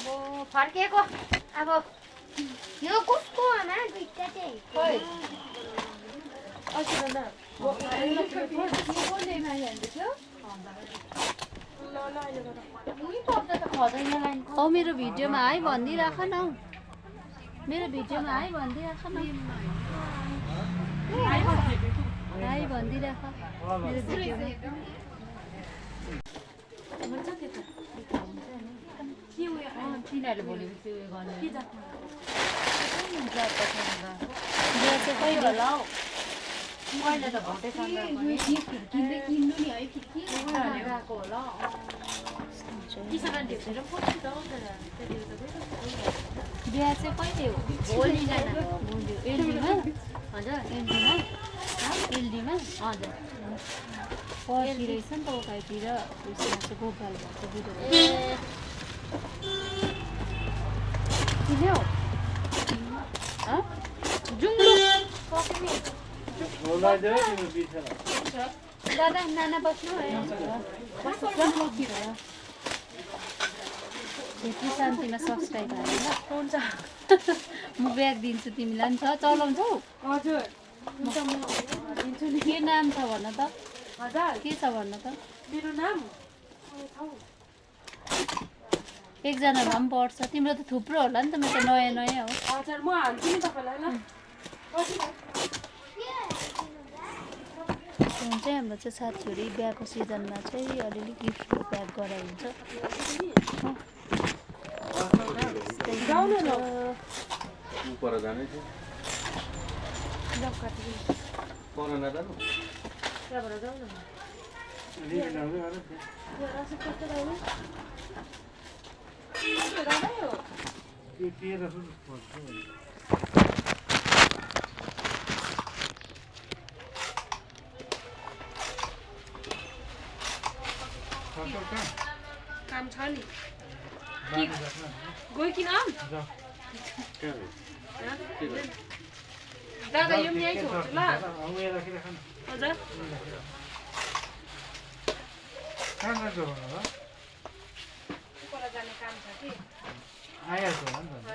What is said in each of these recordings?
अब फर्केको अब यो कसको आमा दुईटा चाहिँ खै अझै न औ मेरो भिडियोमा हाई भनिदिइराख न हौ मेरो भिडियोमा हाई भनिदिइराख न हाई भनिदिइराख मेरो भिडियोमा तिनीहरूले भनेपछि उयो गर्ने बिहा चाहिँ कहिले होला हौ मैले त भोटे किन्नु नि है गएको होला बिहा चाहिँ कहिले हो भोलि नै भोलि एलडीमा हजुर एलडीमा एलडीमा हजुर पर्सि रहेछ नि त उकाइतिर उयसमा चाहिँ गोपाल भएको बुढो किन्यौ जुङ्गलु दादा नाना बस्नु है छेत्री शान्तिमा सब्सक्राइब हाल्नु ल हुन्छ म ब्याग दिन्छु तिमीलाई नि छ चलाउँछौ हजुर हुन्छ म दिन्छु नि के नाम छ भन त हजुर के छ भन्न त मेरो नाम एकजनालाई पनि पर्छ तिम्रो त थुप्रो होला नि त मेरो त नयाँ नयाँ हो हजुर म हाल्छु नि तपाईँलाई ल हुन्छ हाम्रो चाहिँ साथीहरू बिहाको सिजनमा चाहिँ अलिअलि गिफ्ट प्याक गराइन्छ जाउँ न पर जानै थियो पर नजानु त्यहाँबाट जाउँ न काम छ नि गयो किन दादा यो पनि यहीँ छोड्छु ल हजुर पर जाने काम छ कि आइहाल्छ होला नि त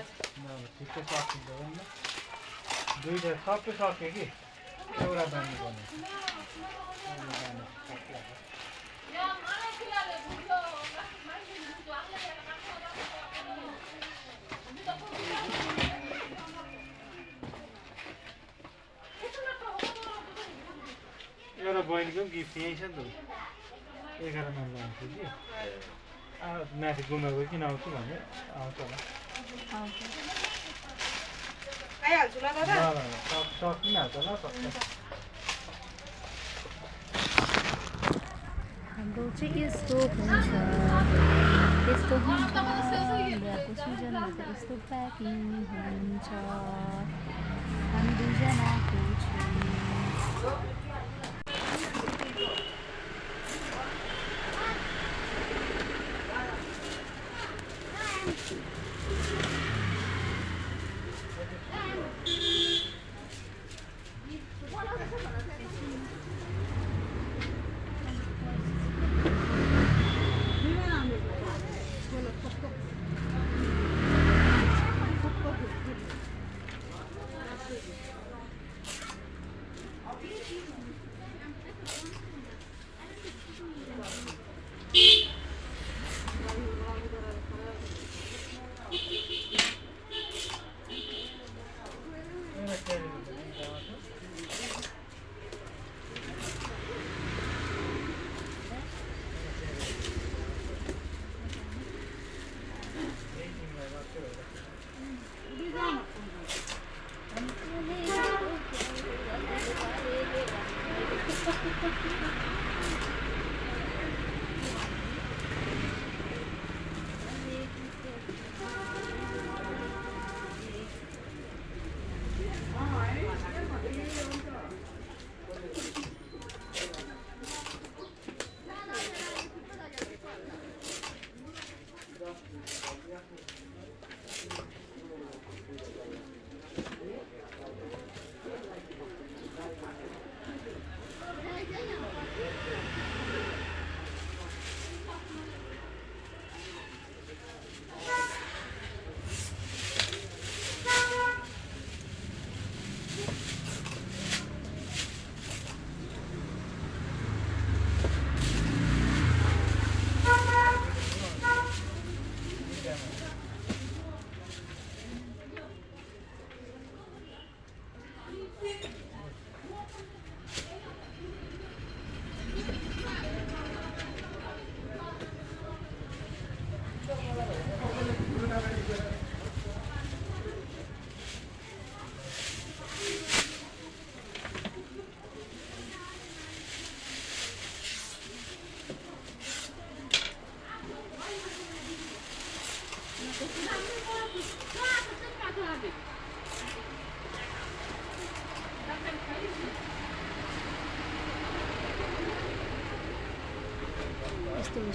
ठिकै सकिन्छ नि दुईवटा सबै सक्यो कि एउटा बानी पर्ने एउटा बहिनीको पनि गिफ्ट यही छ नि त 11 मा लान्छु कि माथि गुम्बाको किन आउँछु भने आउँछ होला आइहाल्छु ल दादा सकिहाल्छ ल सक्छ हाम्रो चाहिँ यस्तो हुन्छ यस्तो हुन्छ बिहाको सिजनमा चाहिँ यस्तो प्याकिङ हुन्छ हामी दुईजनाको छौँ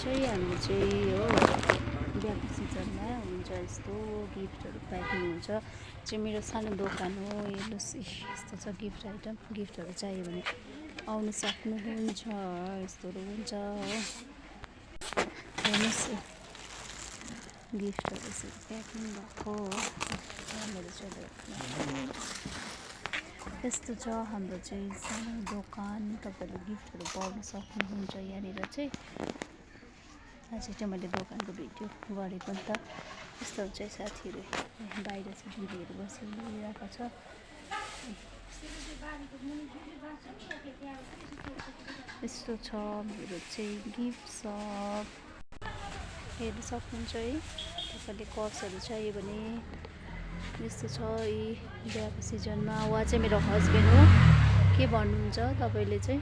चाहिँ हाम्रो चाहिँ हो बिहाको सिजनमा हुन्छ यस्तो गिफ्टहरू प्याकिङ हुन्छ चाहिँ मेरो सानो दोकान हो। हेर्नुहोस् यस्तो छ गिफ्ट आइटम। गिफ्टहरू चाहियो भने आउनु सक्नुहुन्छ। यस्तोहरू हुन्छ हो। हेर्नुहोस् गिफ्टहरू चाहिँ प्याकिङ भएको हो। मेरो चाहिँ यस्तो छ हाम्रो चाहिँ सानो दोकान। तपाईँहरूले गिफ्टहरू पाउन सक्नुहुन्छ यहाँनिर चाहिँ। आज चाहिँ मैले दोकानको भिडियो गरेको नि त। यस्तो चाहिँ साथीहरू बाहिर चाहिँ दिदीहरू बसिरहेको छ। यस्तो छ मेरो चाहिँ गिफ्ट सप। हेर्न सक्नुहुन्छ है। तपाईँले पर्सहरू चाहियो भने यस्तो छ। यी बिहाको सिजनमा उहाँ चाहिँ मेरो हस्बेन्ड हो। के भन्नुहुन्छ तपाईँले चाहिँ?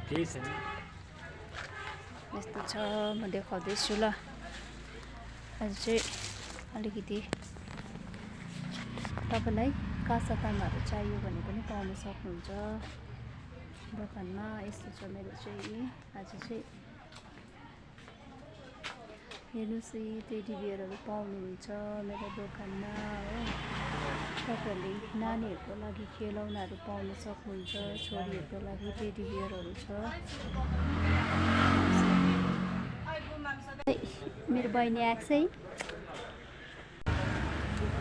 केही छैन। यस्तो छ म देखाउँदैछु ल। आज चाहिँ अलिकति तपाईँलाई कासा तामाहरू चाहियो भने पनि पाउन सक्नुहुन्छ दोकानमा। यस्तो छ मेरो चाहिँ आज चाहिँ हेर्नुहोस् टेडी बियरहरू पाउनुहुन्छ मेरो दोकानमा हो। तपाईँहरूले नानीहरूको लागि खेलौनाहरू पाउन सक्नुहुन्छ। छोरीहरूको लागि टेडी बियरहरू छ। मेरो बहिनी आएको छ है।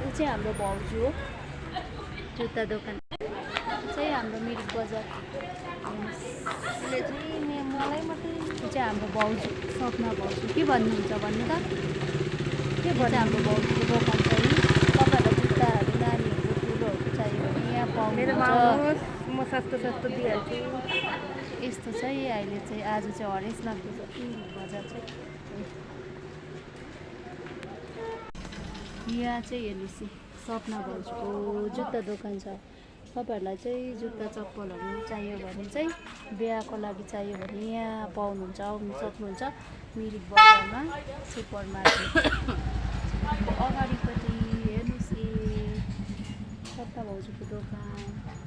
यो चाहिँ हाम्रो भाउजू हो। जुत्ता दोकान चाहिँ हाम्रो मिरिक बजार। यसले चाहिँ मलाई मात्रै। यो चाहिँ हाम्रो भाउजू सपना भाउजू। के भन्नुहुन्छ भन्नु त? के भन्छ हाम्रो भाउजूको दोकान चाहिँ? तपाईँहरूलाई जुत्ताहरू नानीहरूको ठुलोहरू चाहियो भने यहाँ पाउनुहुन्छ। म सस्तो सस्तो दिइहाल्छु। यस्तो चाहिँ अहिले चाहिँ आज चाहिँ हरेस लाग्दैछ बजार चाहिँ। यहाँ चाहिँ हेर्नुहोस् सपना भाउजूको जुत्ता दोकान छ। तपाईँहरूलाई चाहिँ जुत्ता चप्पलहरू चाहियो भने चाहिँ बिहाको लागि चाहियो भने यहाँ पाउनुहुन्छ। आउनु सक्नुहुन्छ मिरिक बजारमा सुपर मार्केट अगाडिपट्टि हेर्नुहोस् सपना भाउजूको दोकान।